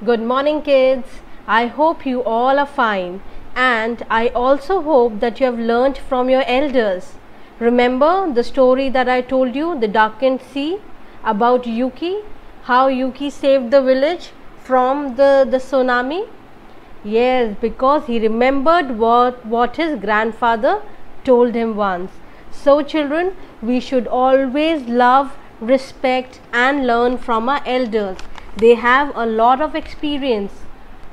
Good morning, kids. I hope you all are fine, and I also hope that you have learnt from your elders. Remember the story that I told you, the darkened sea, about Yuki, how Yuki saved the village from the tsunami? Yes, because he remembered what his grandfather told him once. So, children, we should always love, respect, and learn from our elders. They have a lot of experience,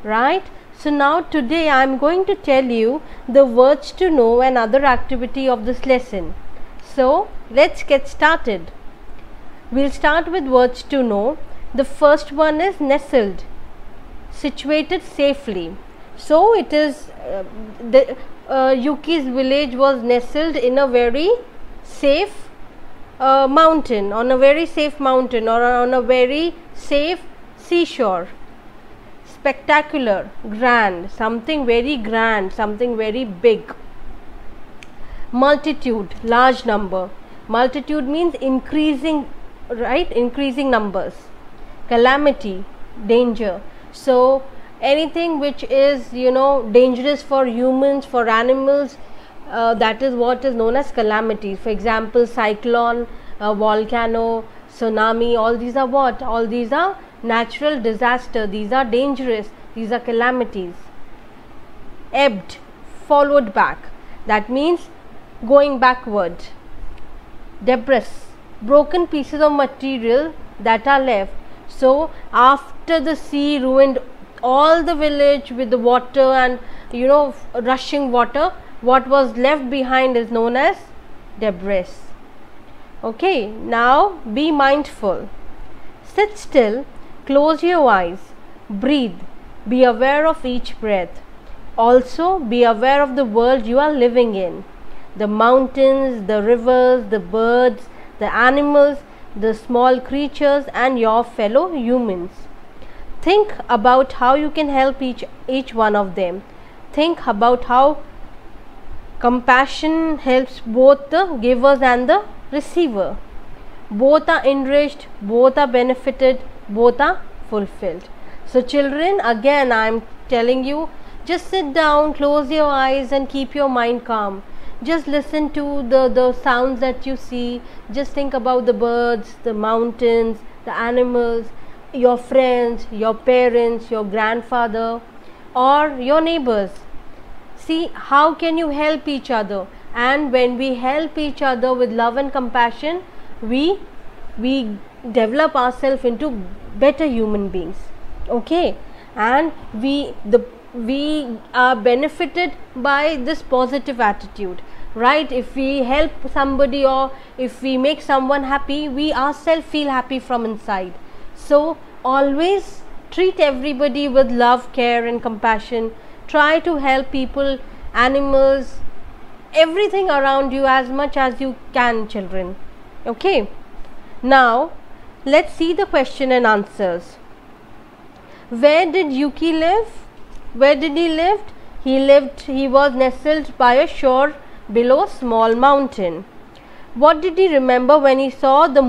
right? So, now today I am going to tell you the words to know and other activity of this lesson. So, let's get started. We'll start with words to know. The first one is nestled, situated safely. So it is Yuki's village was nestled in a very safe mountain, on a very safe mountain, or on a very safe seashore. Spectacular, grand, something very big. Multitude, large number. Multitude means increasing, right? Increasing numbers. Calamity, danger. So anything which is dangerous for humans, for animals, that is what is known as calamity. For example, cyclone, volcano, tsunami, all these are what? All these are natural disaster. These are dangerous. These are calamities. Ebbed, followed back. That means going backward. Debris, broken pieces of material that are left. So after the sea ruined all the village with the water and rushing water, what was left behind is known as debris. Okay, now be mindful. Sit still, close your eyes, breathe, be aware of each breath. Also be aware of the world you are living in. The mountains, the rivers, the birds, the animals, the small creatures, and your fellow humans. Think about how you can help each one of them. Think about how compassion helps both the givers and the receiver. Both are enriched, both are benefited, both are fulfilled. So children, again I am telling you, just sit down, close your eyes and keep your mind calm. Just listen to the sounds that you see. Just think about the birds, the mountains, the animals, your friends, your parents, your grandfather, or your neighbors. See how can you help each other, and when we help each other with love and compassion, we develop ourselves into better human beings. Okay, and we are benefited by this positive attitude, right? If we help somebody or if we make someone happy, we ourselves feel happy from inside. So always treat everybody with love, care and compassion. Try to help people, animals, everything around you as much as you can, children. Okay, now let's see the question and answers. Where did Yuki live? Where did he live? He was nestled by a shore below a small mountain. What did he remember when he saw the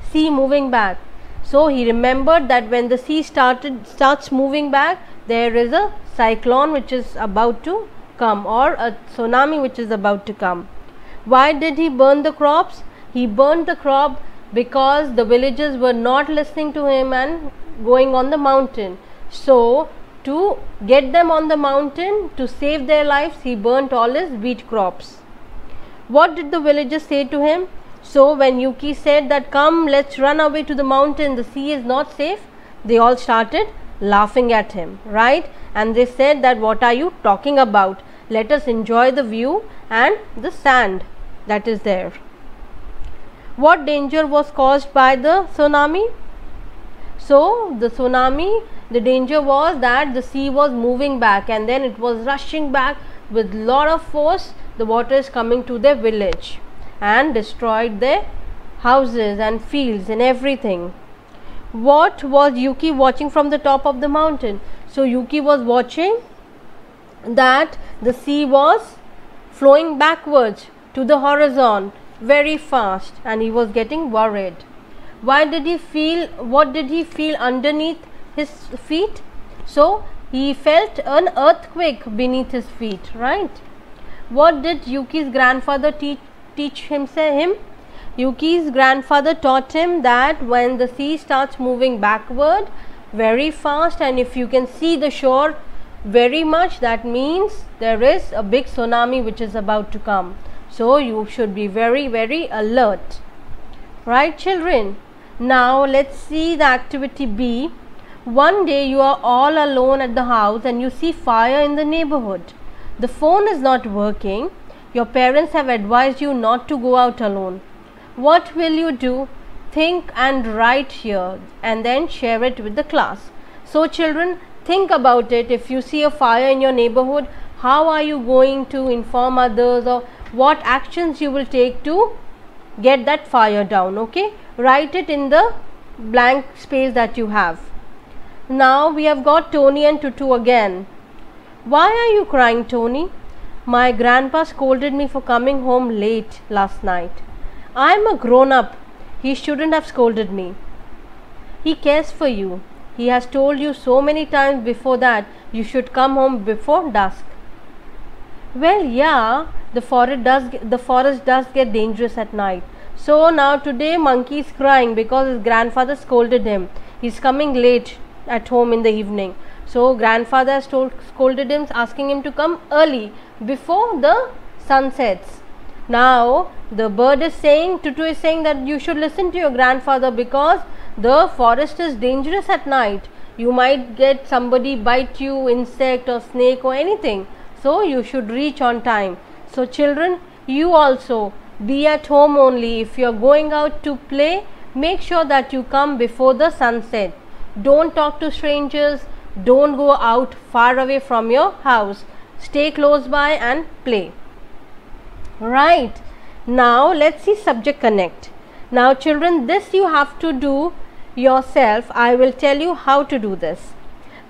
sea moving back? So he remembered that when the sea starts moving back, there is a cyclone which is about to come, or a tsunami which is about to come. Why did he burn the crops? He burned the crop because the villagers were not listening to him and going on the mountain. So to get them on the mountain, to save their lives, he burnt all his wheat crops. What did the villagers say to him? So when Yuki said that, come, let's run away to the mountain, the sea is not safe, they all started laughing at him, right? And they said that, what are you talking about? Let us enjoy the view and the sand that is there. What danger was caused by the tsunami? So the tsunami, the danger was that the sea was moving back and then it was rushing back with lot of force. The water is coming to their village and destroyed their houses and fields and everything. What was Yuki watching from the top of the mountain? So Yuki was watching that the sea was flowing backwards to the horizon very fast, and he was getting worried. What did he feel underneath his feet. So he felt an earthquake beneath his feet, right? What did Yuki's grandfather teach him? Yuki's grandfather taught him that when the sea starts moving backward very fast, and if you can see the shore very much, that means there is a big tsunami which is about to come. So you should be very, very alert. Right, children? Now let's see the activity B. One day you are all alone at the house and you see fire in the neighborhood. The phone is not working. Your parents have advised you not to go out alone. What will you do? Think and write here and then share it with the class. So children, think about it. If you see a fire in your neighborhood, how are you going to inform others, or what actions you will take to get that fire down? Okay, write it in the blank space that you have. Now we have got Tony and Tutu again. Why are you crying, Tony? My grandpa scolded me for coming home late last night. I am a grown up. He shouldn't have scolded me. He cares for you. He has told you so many times before that you should come home before dusk. Well, yeah, the forest does get dangerous at night. So now today Monkey is crying because his grandfather scolded him. He's coming late at home in the evening. So grandfather has scolded him, asking him to come early before the sun sets. Now the bird is saying, Tutu is saying that you should listen to your grandfather because the forest is dangerous at night. You might get somebody bite you, insect or snake or anything. So you should reach on time. So children, you also be at home only. If you are going out to play, make sure that you come before the sunset. Don't talk to strangers. Don't go out far away from your house. Stay close by and play. Right. Now let's see subject connect. Now children, this you have to do yourself. I will tell you how to do this.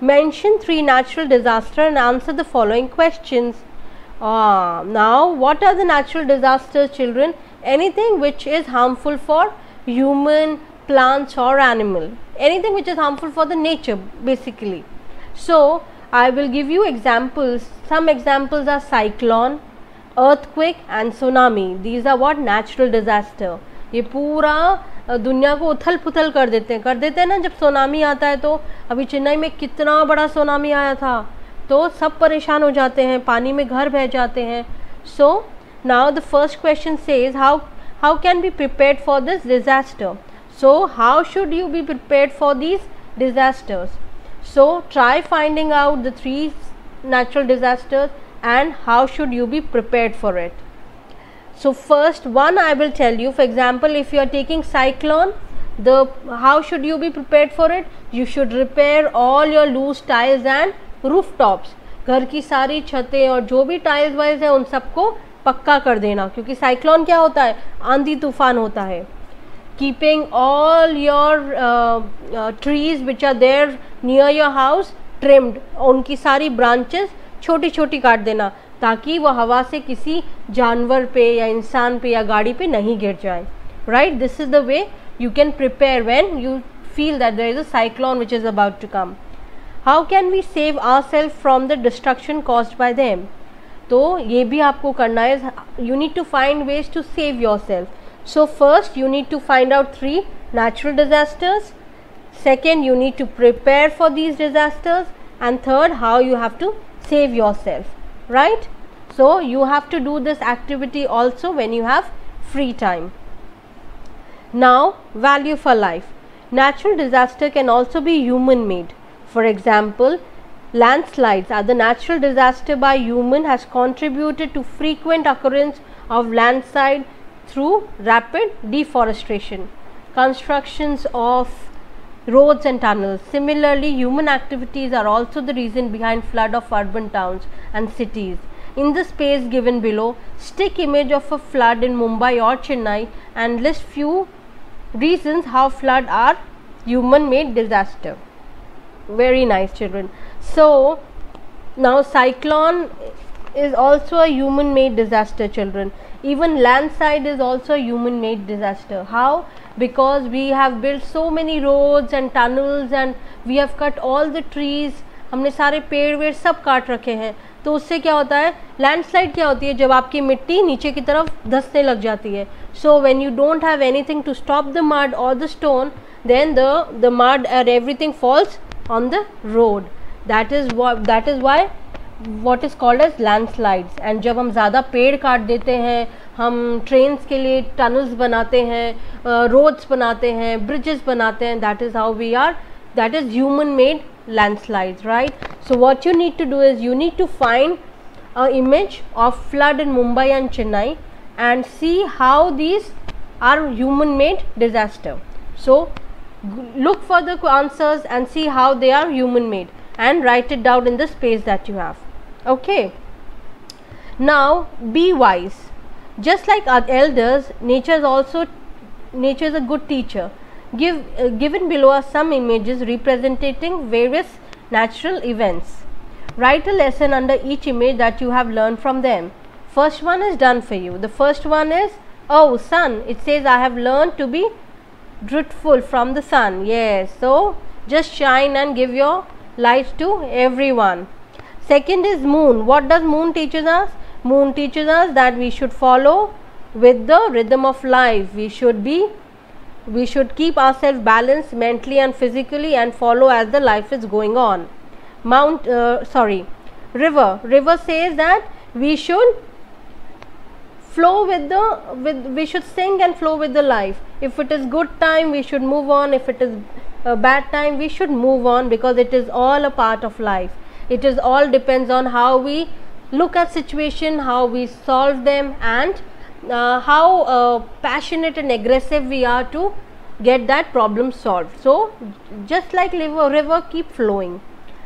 Mention 3 natural disasters and answer the following questions. Now what are the natural disasters, children? Anything which is harmful for human, plants or animal. Anything which is harmful for the nature basically. So I will give you examples. Some examples are cyclone, earthquake and tsunami. These are what? Natural disaster. ये पूरा दुनिया को उथल पुथल कर देते हैं ना. जब सुनामी आता है तो अभी चेन्नई में कितना बड़ा सुनामी आया था, तो सब परेशान हो जाते हैं, पानी में घर बह जाते हैं. So now the first question says how can be prepared for this disaster. So how should you be prepared for this disasters. So try finding out the 3 natural disasters and how should you be prepared for it. So first one I will tell you. For example, if you are taking cyclone, how should you be prepared for it? You should repair all your loose tiles and rooftops. घर की सारी छतें और जो भी tiles wise है उन सबको पक्का कर देना, क्योंकि साइक्लोन क्या होता है? आंधी तूफान होता है. Keeping all your trees which are there near your house trimmed. उनकी सारी branches छोटी छोटी काट देना ताकि वो हवा से किसी जानवर पे या इंसान पे या गाड़ी पे नहीं गिर जाए. Right, this is the way you can prepare when you feel that there is a cyclone which is about to come. How can we save ourself from the destruction caused by them. तो ये भी आपको करना है. You need to find ways to save yourself. So first you need to find out 3 natural disasters. Second, you need to prepare for these disasters, and third, how you have to save yourself. Right? So you have to do this activity also when you have free time. Now, value for life. Natural disaster can also be human made. For example, landslides are the natural disaster by human has contributed to frequent occurrence of landslide through rapid deforestation, constructions of roads and tunnels. Similarly, human activities are also the reason behind flood of urban towns and cities. In the space given below, stick image of a flood in Mumbai or Chennai and list few reasons how flood are human made disaster. Very nice, children. So now cyclone is also a human made disaster, children. Even landslide is also a human made disaster. How? because we have built so many roads and tunnels and we have cut all the trees. हमने सारे पेड़ वेड़ सब काट रखे हैं, तो उससे क्या होता है, लैंडस्लाइड क्या होती है, जब आपकी मिट्टी नीचे की तरफ धंसने लग जाती है. So when you don't have anything to stop the mud और the stone, then the mud and everything falls on the road. That is why what is called as landslides. And जब हम ज़्यादा पेड़ काट देते हैं, हम ट्रेन्स के लिए टनल्स बनाते हैं, रोड्स बनाते हैं, ब्रिजेस बनाते हैं, that is human made landslides, right? So what you need to do is you need to find an image of flood in Mumbai and Chennai and see how these are human made disaster. So look for the answers and see how they are human made and write it down in the space that you have. Okay, now be wise. Just like our elders, nature is a good teacher. Given below are some images representing various natural events. Write a lesson under each image that you have learned from them. First one is done for you. The first one is, oh, sun. It says I have learned to be truthful from the sun. Yes, so just shine and give your light to everyone. Second is moon. What does moon teaches us? Moon teaches us that we should follow with the rhythm of life. We should keep ourselves balanced mentally and physically and follow as the life is going on. River says that we should flow we should sing and flow with the life. If it is good time, we should move on. If it is a bad time, we should move on, because it is all a part of life. It is all depends on how we look at situation, how we solve them, and how passionate and aggressive we are to get that problem solved. So just like river keep flowing.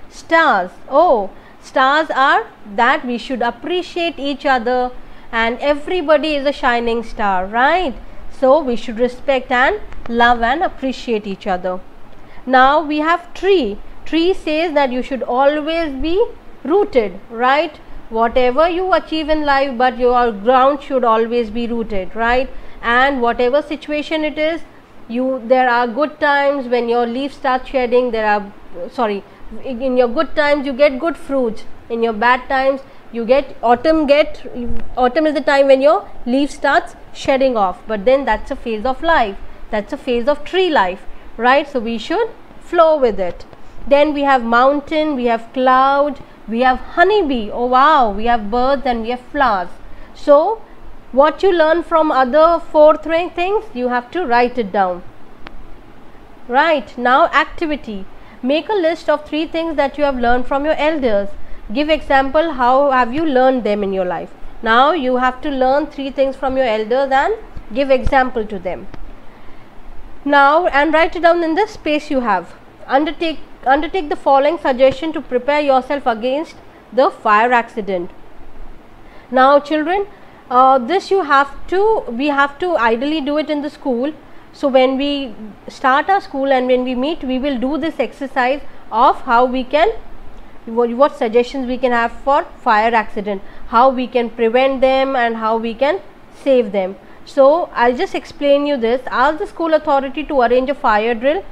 Stars, oh, stars are that we should appreciate each other, and everybody is a shining star, right? So we should respect and love and appreciate each other. Now we have tree. Tree says that you should always be rooted, right? Whatever you achieve in life, but your ground should always be rooted, right? And whatever situation it is, there are good times when your leaves start shedding. In your good times you get good fruits. In your bad times you get autumn is the time when your leaf starts shedding off, but then that's a phase of life. That's a phase of tree life, right? So we should flow with it. Then we have mountain, we have cloud, we have honeybee. Oh wow, we have birds and we have flowers. So what you learn from other four things, you have to write it down. Right, now activity. Make a list of 3 things that you have learned from your elders. Give example, how have you learned them in your life. Now you have to learn 3 things from your elders and give example to them. Now, and write it down in the space you have. Undertake the following suggestion to prepare yourself against the fire accident. Now children, we have to ideally do it in the school. So when we start our school and when we meet, we will do this exercise of how we can, what suggestions we can have for fire accident, how we can prevent them and how we can save them. So I'll just explain you this. Ask the school authority to arrange a fire drill.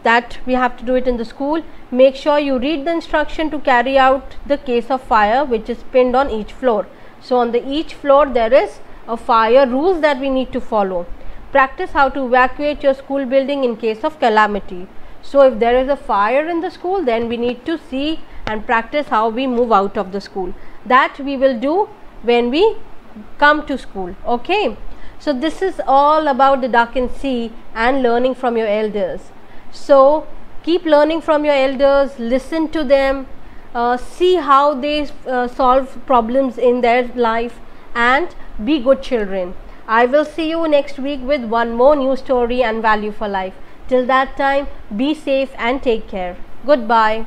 That we have to do it in the school. Make sure you read the instruction to carry out the case of fire, which is pinned on each floor. So on each floor there is a fire rules that we need to follow. Practice how to evacuate your school building in case of calamity. So if there is a fire in the school, then we need to see and practice how we move out of the school. That we will do when we come to school. Okay, so this is all about the duck and sea and learning from your elders. So keep learning from your elders, listen to them, see how they solve problems in their life, and be good children. I will see you next week with one more new story and value for life. Till that time, be safe and take care. Goodbye.